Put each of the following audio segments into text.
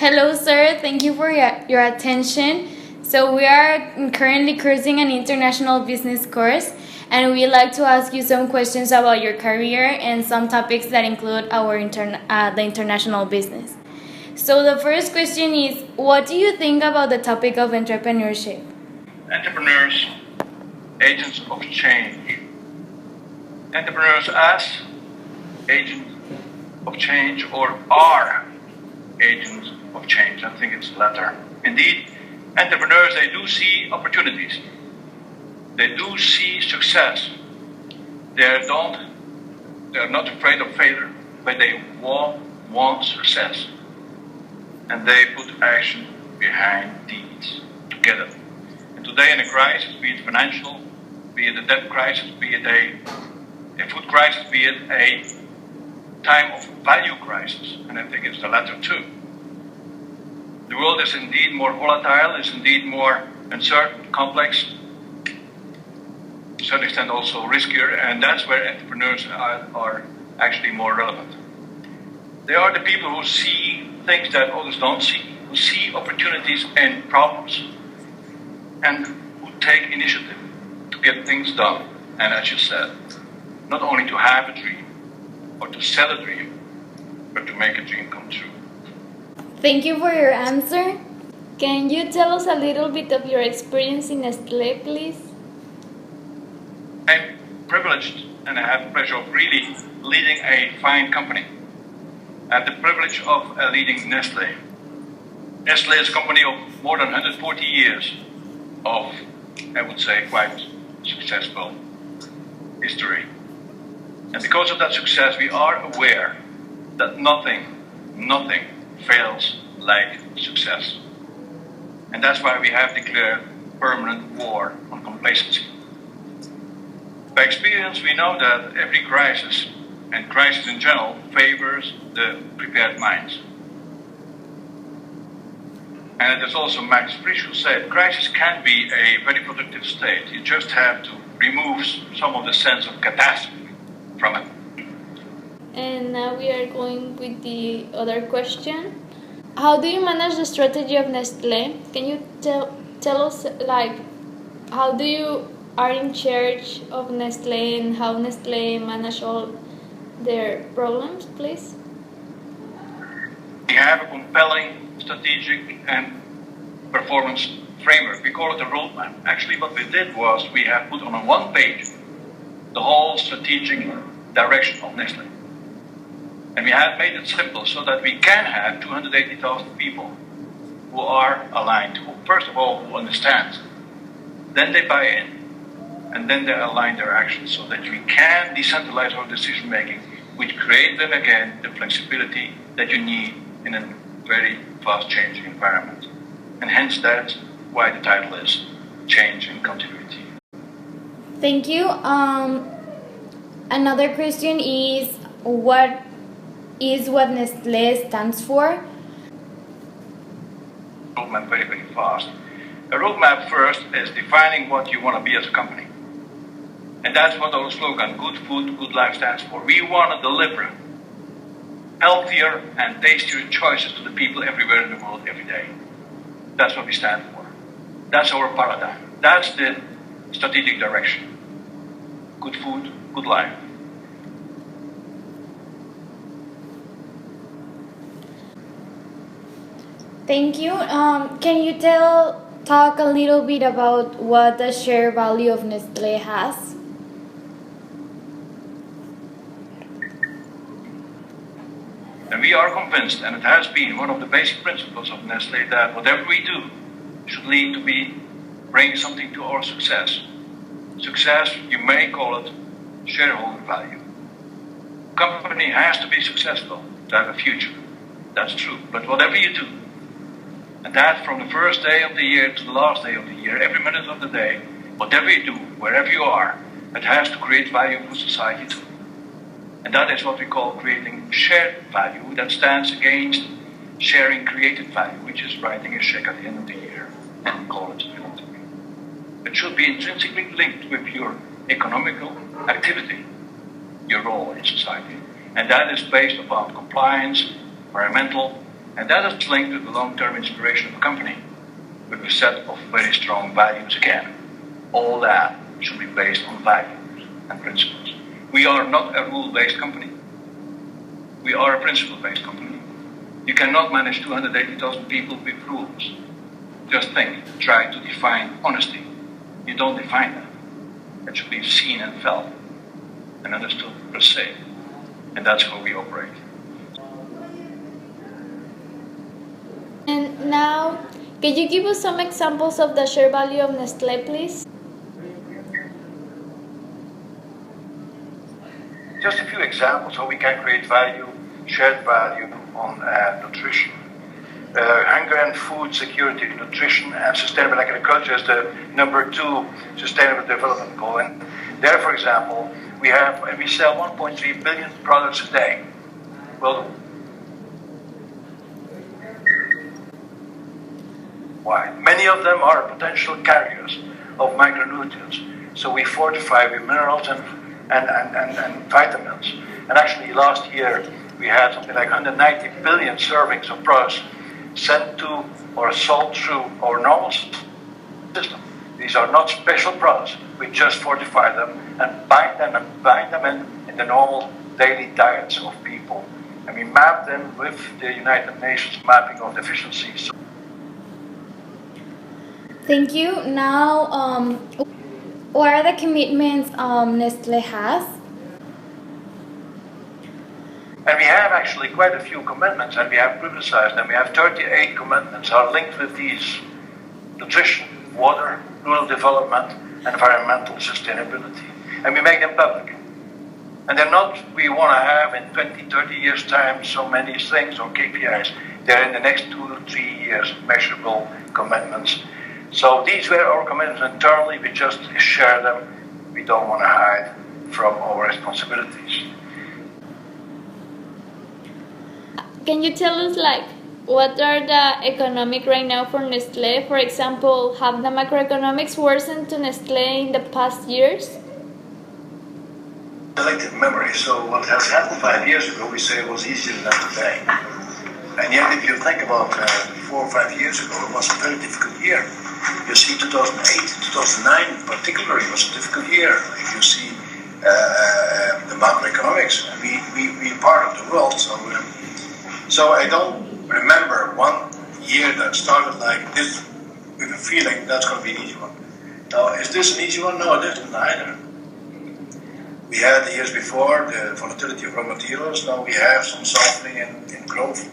Hello, sir. Thank you for your attention. So we are currently cursing an international business course, and we'd like to ask you some questions about your career and some topics that include the international business. So the first question is, what do you think about the topic of entrepreneurship? Entrepreneurs, agents of change. Entrepreneurs as agents of change or are agents of change. I think it's the latter. Indeed, entrepreneurs, they do see opportunities. They do see success. They're not afraid of failure, but they want success. And they put action behind deeds together. And today in a crisis, be it financial, be it a debt crisis, be it a food crisis, be it a time of value crisis, and I think it's the latter too. The world is indeed more volatile, is indeed more uncertain, complex, to a certain extent also riskier, and that's where entrepreneurs are actually more relevant. They are the people who see things that others don't see, who see opportunities and problems, and who take initiative to get things done. And as you said, not only to have a dream or to sell a dream, but to make a dream come true. Thank you for your answer. Can you tell us a little bit of your experience in Nestlé, please? I'm privileged and I have the pleasure of really leading a fine company. I have the privilege of leading Nestlé. Nestlé is a company of more than 140 years of, I would say, quite successful history. And because of that success, we are aware that nothing fails like success. And that's why we have declared permanent war on complacency. By experience, we know that every crisis, and crisis in general, favors the prepared minds. And it is also Max Frisch who said, crisis can be a very productive state. You just have to remove some of the sense of catastrophe from it. And now we are going with the other question. How do you manage the strategy of Nestlé? Can you tell us, how do you are in charge of Nestlé and how Nestlé manage all their problems, please? We have a compelling strategic and performance framework. We call it a roadmap. Actually, what we did was we have put on one page the whole strategic direction of Nestlé. And we have made it simple so that we can have 280,000 people who are aligned, who first of all who understand, then they buy in, and then they align their actions so that we can decentralize our decision making, which create then again the flexibility that you need in a very fast changing environment. And hence that's why the title is Change and Continuity. Thank you. Another question is, what Nestlé stands for? Roadmap very, very fast. A roadmap first is defining what you want to be as a company. And that's what our slogan, Good Food, Good Life, stands for. We want to deliver healthier and tastier choices to the people everywhere in the world every day. That's what we stand for. That's our paradigm. That's the strategic direction. Good food, good life. Thank you. Can you talk a little bit about what the share value of Nestlé has? And we are convinced, and it has been one of the basic principles of Nestlé, that whatever we do should lead to bring something to our success. Success, you may call it shareholder value. Company has to be successful to have a future. That's true. But whatever you do, and that from the first day of the year to the last day of the year, every minute of the day, whatever you do, wherever you are, it has to create value for society too. And that is what we call creating shared value that stands against sharing created value, which is writing a check at the end of the year, and we call it philanthropy. It should be intrinsically linked with your economical activity, your role in society. And that is based upon compliance, environmental, And that is linked to the long-term inspiration of a company with a set of very strong values again. All that should be based on values and principles. We are not a rule-based company. We are a principle-based company. You cannot manage 280,000 people with rules. Just think, try to define honesty. You don't define that. It should be seen and felt and understood per se. And that's how we operate. And now, can you give us some examples of the share value of Nestlé, please? Just a few examples how we can create value, shared value on nutrition. Hunger and food security, nutrition and sustainable agriculture is the number 2 sustainable development goal. And there, for example, we sell 1.3 billion products a day. Well, why? Many of them are potential carriers of micronutrients. So we fortify with minerals and vitamins. And actually last year we had something like 190 billion servings of products sent to or sold through our normal system. These are not special products. We just fortify them and bind them in the normal daily diets of people. And we map them with the United Nations mapping of deficiencies. Thank you. Now, what are the commitments Nestlé has? And we have actually quite a few commitments, and we have publicized them. We have 38 commitments are linked with these: nutrition, water, rural development, environmental sustainability. And we make them public. And they're not, we want to have in 20, 30 years' time so many things or KPIs. They're in the next 2 to 3 years measurable commitments. So these were our commitments internally. We just share them. We don't want to hide from our responsibilities. Can you tell us, what are the economic right now for Nestlé? For example, have the macroeconomics worsened to Nestlé in the past years? Selective memory. So what has happened 5 years ago, we say it was easier than today. And yet, if you think about 4 or 5 years ago, it was a very difficult year. You see, 2008, 2009 particularly was a difficult year. If you see the macroeconomics, we're part of the world, so I don't remember one year that started like this with a feeling that's going to be an easy one. Now, is this an easy one? No, it isn't either. We had the years before the volatility of raw materials. Now we have some softening in growth,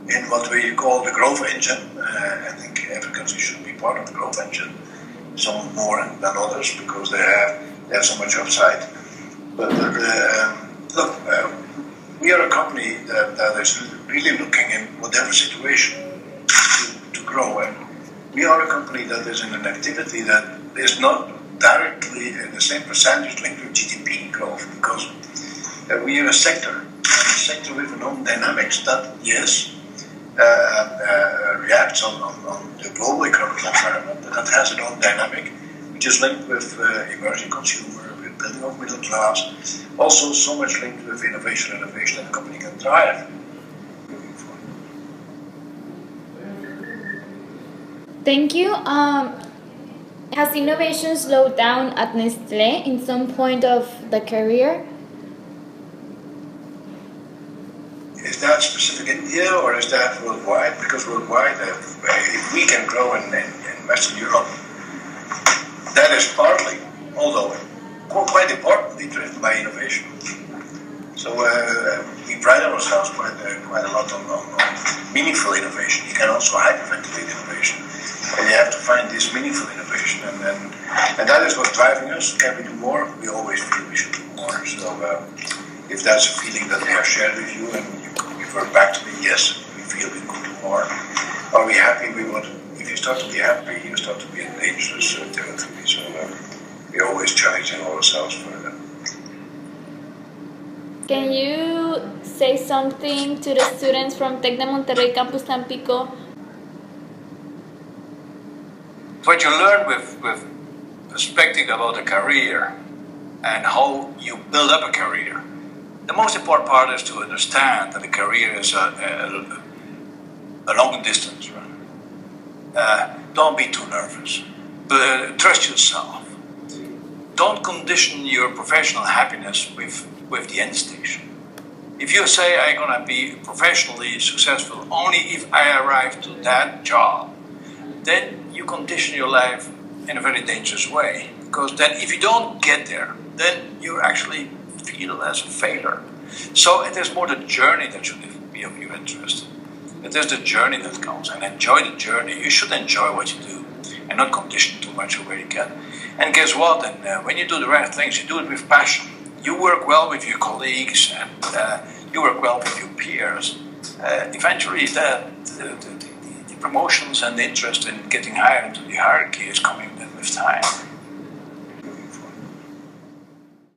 in what we call the growth engine. I think every country should be part of the growth engine, some more than others because they have so much upside. But look, we are a company that is really looking in whatever situation to grow. And we are a company that is in an activity that is not directly in the same percentage linked with GDP growth, because we are a sector with an own dynamics that, yes, reacts on the global economic environment, but that has its own dynamic, which is linked with emerging consumer, with building of middle class, also so much linked with innovation that the company can thrive moving forward. Thank you. Has innovation slowed down at Nestlé in some point of the career? Is that specific India or is that worldwide? Because worldwide, if we can grow in Western Europe, that is partly, although quite importantly, driven by innovation. So we pride ourselves quite a lot on meaningful innovation. You can also hyperventilate innovation, and you have to find this meaningful innovation, and that is what's driving us. Can we do more? We always feel we should do more. So if that's a feeling that we have shared with you, and you revert back to me, yes, we feel we could do more. Are we happy? We would. If you start to be happy, you start to be in dangerous territory. So we're always challenging ourselves further. Can you say something to the students from Tec de Monterrey Campus Tampico? What you learn with perspective about a career and how you build up a career, the most important part is to understand that a career is a a long distance runner. Don't be too nervous. Trust yourself. Don't condition your professional happiness with the end station. If you say I'm gonna be professionally successful only if I arrive to that job, then you condition your life in a very dangerous way. Because then if you don't get there, then you actually feel as a failure. So it is more the journey that should be of your interest. It is the journey that counts, and enjoy the journey. You should enjoy what you do and not condition too much of where you get. And guess what? And when you do the right things, you do it with passion. You work well with your colleagues and you work well with your peers. Eventually, the promotions and the interest in getting higher into the hierarchy is coming with time.